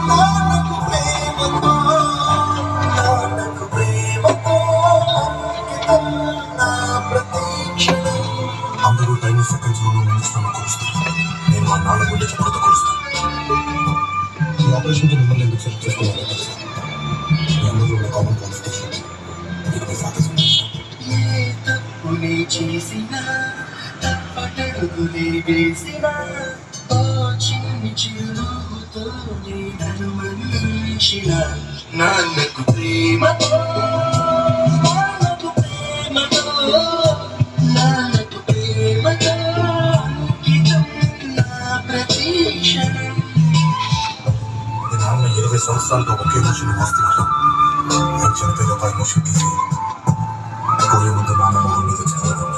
నాన్నకు ప్రేమతో నాన్నకు ప్రేమతో అంకితం నా ప్రతీక్షణం. అందరూ టైనీ సెకండ్స్ లో నిలుచుకున్న కొలుస్తారు, నేను మా నాన్న గుండె చప్పుడుతో కొలుస్తాను. ఈ ఆపరేషన్కి మిమ్మల్ని ఎందుకు సెలెక్ట్ చేసుకున్నారో తెలుసు. మీ అందరూ ఉన్న కామన్ క్వాలిఫికేషన్ మీకు మీ ఫాదర్ ఏ తప్పుని చేసినా తప్పటడుగులే వేసినా ఓ చిన్ని చిరుతో నేను మనిషిన నాన్నకు ప్రేమతో నాన్నకు ప్రేమతో నాన్నకు ప్రేమతో అంకితం నా ప్రతీక్షణం. మీ నాన్న 20 సంవత్సరాలుగా ఒకే మనిషిని మోస్తున్నారు. ఆయన చనిపోయిన ఒక ఎమోషన్ తీసి పోయే ముందు నాన్న మొహం మీద చదవడం